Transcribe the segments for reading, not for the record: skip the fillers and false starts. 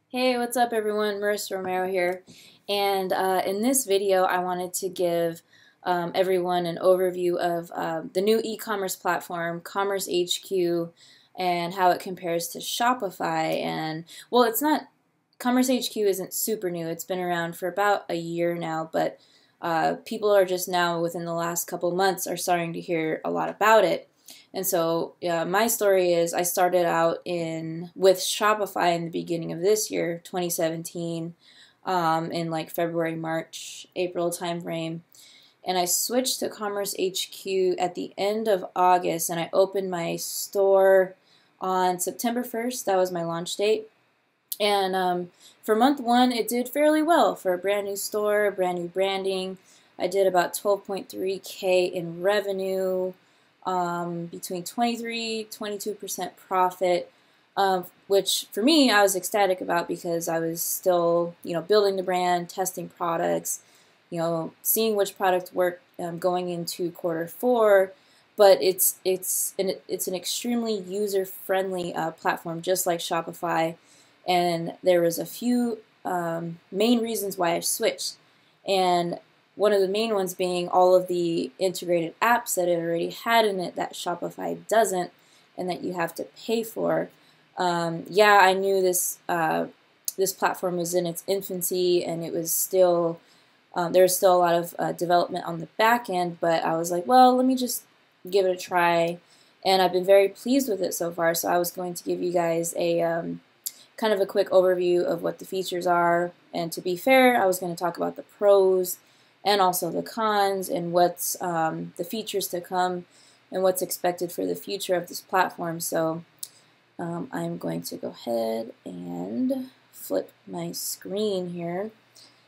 Hey, what's up everyone? Marissa Romero here. And in this video, I wanted to give everyone an overview of the new e-commerce platform, CommerceHQ, and how it compares to Shopify. And well, it's not, CommerceHQ isn't super new. It's been around for about a year now, but people are just now, within the last couple months, are starting to hear a lot about it. And so my story is I started out with Shopify in the beginning of this year, 2017, in like February, March, April timeframe. And I switched to CommerceHQ at the end of August, and I opened my store on September 1st. That was my launch date. And for month one, it did fairly well for a brand new store, brand new branding. I did about 12.3K in revenue, between 23-22% profit, which for me I was ecstatic about because I was still, building the brand, testing products, seeing which product worked going into quarter 4. But it's an extremely user-friendly platform, just like Shopify. And there was a few main reasons why I switched. And one of the main ones being all of the integrated apps that it already had in it that Shopify doesn't, and that you have to pay for. Yeah, I knew this platform was in its infancy, and it was still there was still a lot of development on the back end. But I was like, well, let me just give it a try, and I've been very pleased with it so far. So I was going to give you guys a kind of a quick overview of what the features are, and to be fair, I was going to talk about the pros and also the cons, and what's the features to come, and what's expected for the future of this platform. So I'm going to go ahead and flip my screen here.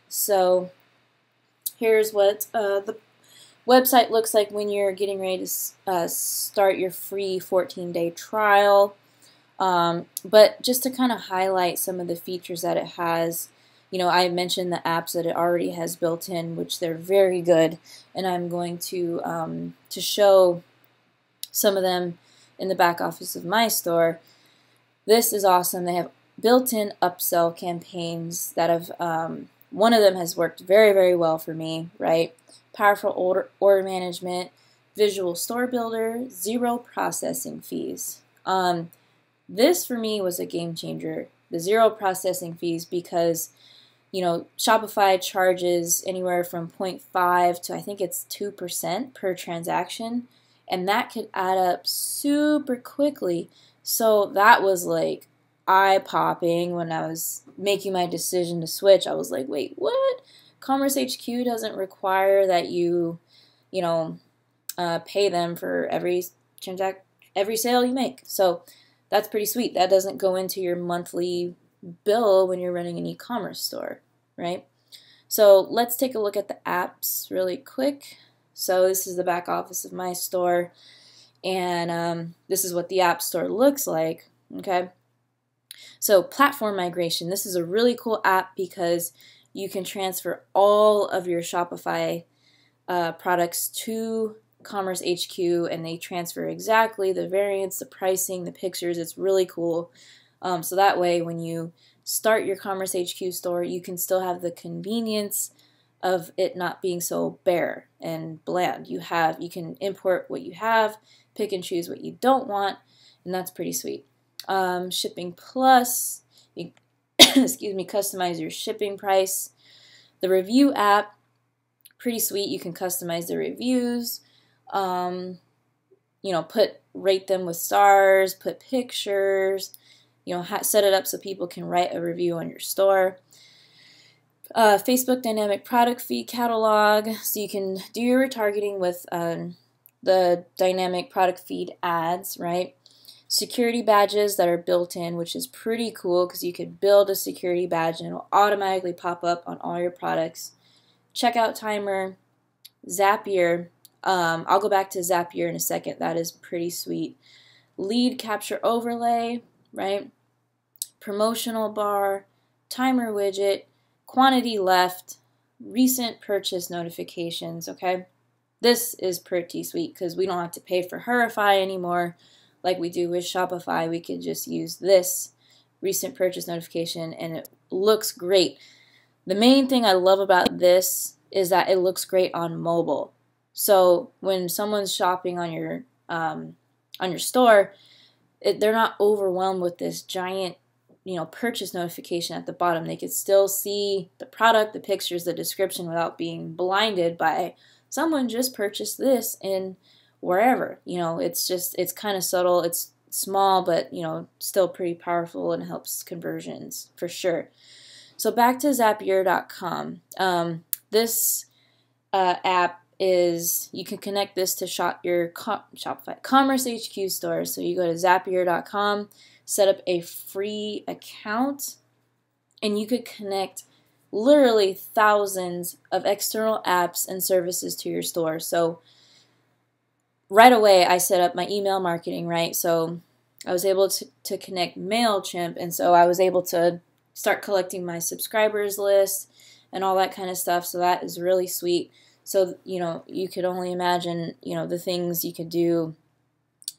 So here's what the website looks like when you're getting ready to start your free 14-day trial. But just to kind of highlight some of the features that it has, I mentioned the apps that it already has built in, which they're very good, and I'm going to show some of them in the back office of my store. This is awesome. They have built-in upsell campaigns that have, one of them has worked very, very well for me, right? Powerful order management, visual store builder, 0 processing fees. This for me was a game changer, the 0 processing fees, because Shopify charges anywhere from 0.5 to I think it's 2% per transaction, and that could add up super quickly. So that was like eye-popping when I was making my decision to switch. I was like, wait, what? CommerceHQ doesn't require that you, pay them for every sale you make. So that's pretty sweet. That doesn't go into your monthly bill when you're running an e-commerce store, right? So let's take a look at the apps really quick. So this is the back office of my store, and this is what the app store looks like, okay? So platform migration. This is a really cool app because you can transfer all of your Shopify products to CommerceHQ, and they transfer exactly the variants, the pricing, the pictures. It's really cool. So that way, when you start your CommerceHQ store, you can still have the convenience of it not being so bare and bland. You can import what you have, pick and choose what you don't want, and that's pretty sweet. Shipping Plus, you excuse me, customize your shipping price. The review app, pretty sweet. You can customize the reviews. Rate them with stars, put pictures, set it up so people can write a review on your store. Facebook dynamic product feed catalog, so you can do your retargeting with the dynamic product feed ads, right? Security badges that are built in, which is pretty cool because you could build a security badge and it'll automatically pop up on all your products. Checkout timer, Zapier. I'll go back to Zapier in a second. That is pretty sweet. Lead capture overlay, right? Promotional bar, timer widget, quantity left, recent purchase notifications, okay? This is pretty sweet because we don't have to pay for Verify anymore like we do with Shopify. We could just use this recent purchase notification, and it looks great. The main thing I love about this is that it looks great on mobile. So when someone's shopping on your store, they're not overwhelmed with this giant, purchase notification at the bottom. They could still see the product, the pictures, the description without being blinded by someone just purchased this in wherever. It's kind of subtle. It's small, but still pretty powerful and helps conversions for sure. So back to Zapier.com. This app is, you can connect this to your Shopify CommerceHQ store. So you go to Zapier.com, set up a free account, and you could connect literally thousands of external apps and services to your store. So right away I set up my email marketing, right? So I was able to connect MailChimp, and so I was able to start collecting my subscribers list and all that kind of stuff. So that is really sweet. So, you could only imagine, the things you could do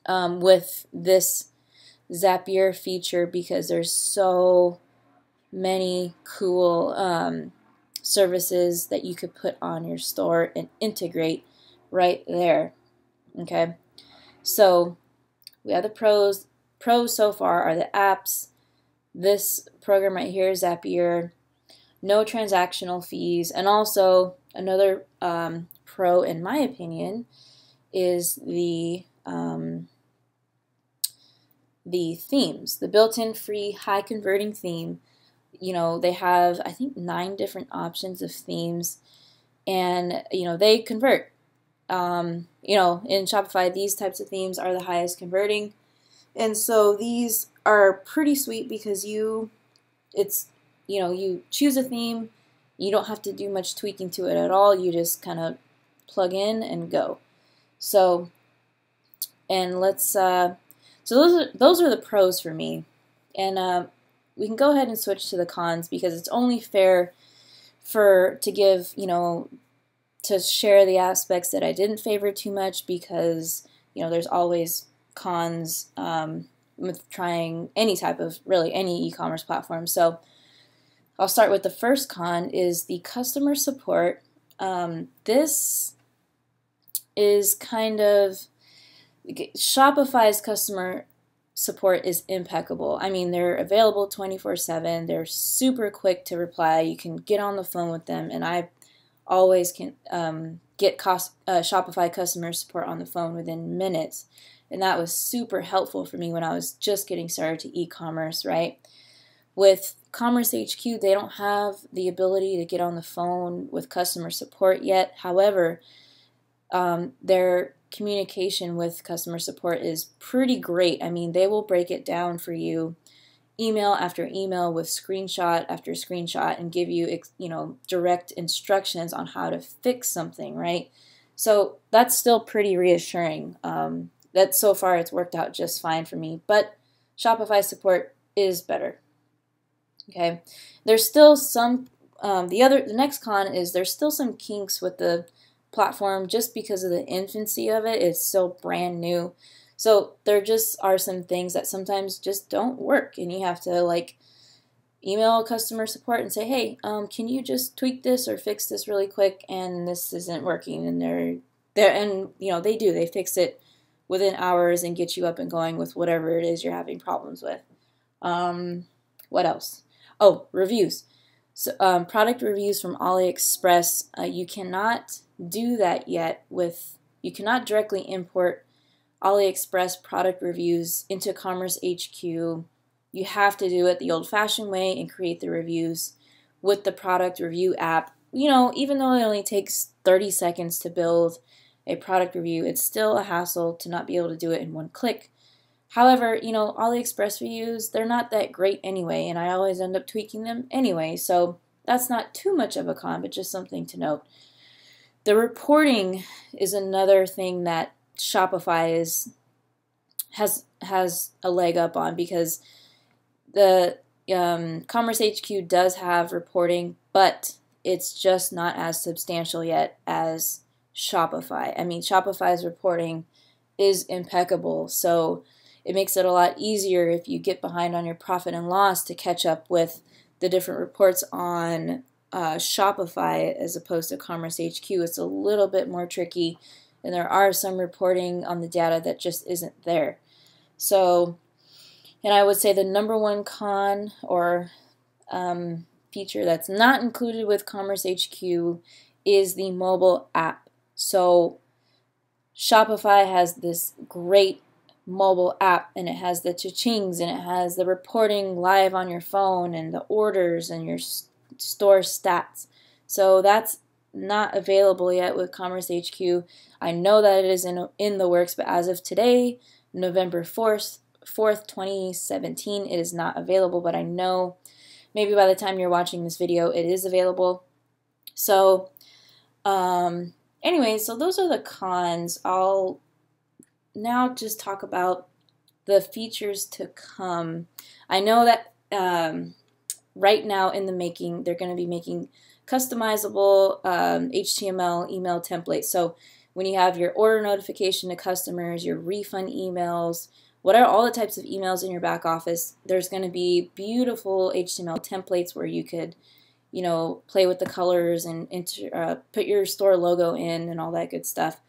with this Zapier feature, because there's so many cool services that you could put on your store and integrate right there. Okay, so we have the pros. Pros so far are the apps. This program right here, Zapier, no transactional fees, and also another pro, in my opinion, is the themes, the built-in free high converting theme. They have, I think, 9 different options of themes, and they convert. In Shopify, these types of themes are the highest converting, and so these are pretty sweet because you choose a theme. You don't have to do much tweaking to it at all. You just kind of plug in and go. So, and so those are the pros for me. And we can go ahead and switch to the cons, because it's only fair to give, to share the aspects that I didn't favor too much, because there's always cons with trying any e-commerce platform. So I'll start with the first con, is the customer support. This is kind of, Shopify's customer support is impeccable. I mean, they're available 24/7. They're super quick to reply. You can get on the phone with them, and I always can get Shopify customer support on the phone within minutes. And that was super helpful for me when I was just getting started to e-commerce, right? With CommerceHQ, they don't have the ability to get on the phone with customer support yet. However, their communication with customer support is pretty great. I mean, they will break it down for you, email after email with screenshot after screenshot, and give you, direct instructions on how to fix something, right? So that's still pretty reassuring. That so far it's worked out just fine for me, but Shopify support is better. Okay, there's still some, the next con is there's still some kinks with the platform just because of the infancy of it. It's still brand new. So there just are some things that sometimes just don't work, and you have to email customer support and say, hey, can you just tweak this or fix this really quick, and this isn't working. And they do. They fix it within hours and get you up and going with whatever it is you're having problems with. What else? Oh, reviews. So, product reviews from AliExpress. You cannot do that yet you cannot directly import AliExpress product reviews into CommerceHQ. You have to do it the old-fashioned way and create the reviews with the product review app. Even though it only takes 30 seconds to build a product review, it's still a hassle to not be able to do it in one click. However, AliExpress reviews, they're not that great anyway, and I always end up tweaking them anyway, so that's not too much of a con, but just something to note. The reporting is another thing that Shopify has a leg up on, because the CommerceHQ does have reporting, but it's just not as substantial yet as Shopify. I mean, Shopify's reporting is impeccable. So it makes it a lot easier if you get behind on your profit and loss to catch up with the different reports on Shopify as opposed to CommerceHQ. It's a little bit more tricky, and there are some reporting on the data that just isn't there. So, and I would say the number one con or feature that's not included with CommerceHQ is the mobile app. So Shopify has this great mobile app, and it has the cha-chings, and it has the reporting live on your phone, and the orders, and your store stats. So that's not available yet with CommerceHQ. I know that it is in the works, but as of today, November 4th, 2017, it is not available, but I know maybe by the time you're watching this video, it is available. So, anyway, so those are the cons. I'll now just talk about the features to come. I know that right now in the making, they're going to be making customizable HTML email templates. So when you have your order notification to customers, your refund emails, whatever, all the types of emails in your back office, there's going to be beautiful HTML templates where you could, you know, play with the colors and put your store logo in and all that good stuff.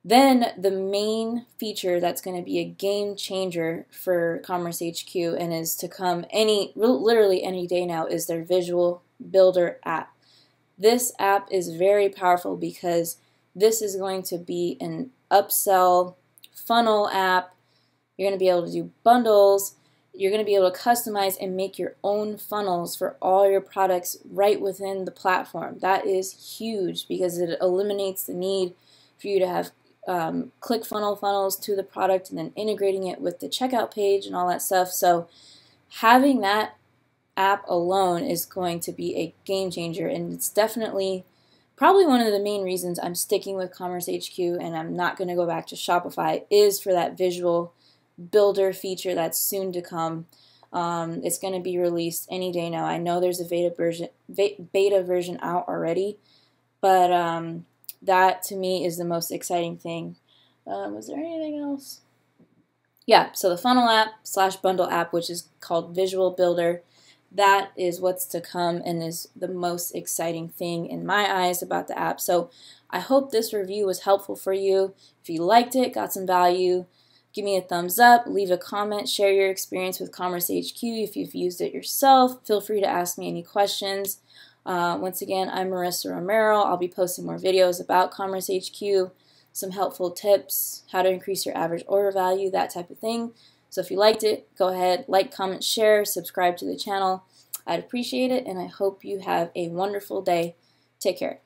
Then the main feature that's going to be a game changer for CommerceHQ and is to come literally any day now is their Visual Builder app. This app is very powerful because this is going to be an upsell funnel app. You're going to be able to do bundles. You're going to be able to customize and make your own funnels for all your products right within the platform. That is huge because it eliminates the need for you to have funnels to the product and then integrating it with the checkout page and all that stuff. So having that app alone is going to be a game changer, and it's definitely probably one of the main reasons I'm sticking with CommerceHQ and I'm not going to go back to Shopify is for that Visual Builder feature that's soon to come. It's going to be released any day now. I know there's a beta version out already, but that to me is the most exciting thing. Was there anything else? Yeah, so the funnel app / bundle app, which is called Visual Builder, that is what's to come and is the most exciting thing in my eyes about the app. So I hope this review was helpful for you. If you liked it, got some value, give me a thumbs up, leave a comment, share your experience with CommerceHQ if you've used it yourself. Feel free to ask me any questions. Once again, I'm Marissa Romero. I'll be posting more videos about CommerceHQ, some helpful tips, how to increase your average order value, that type of thing. So if you liked it, go ahead, like, comment, share, subscribe to the channel. I'd appreciate it, and I hope you have a wonderful day. Take care.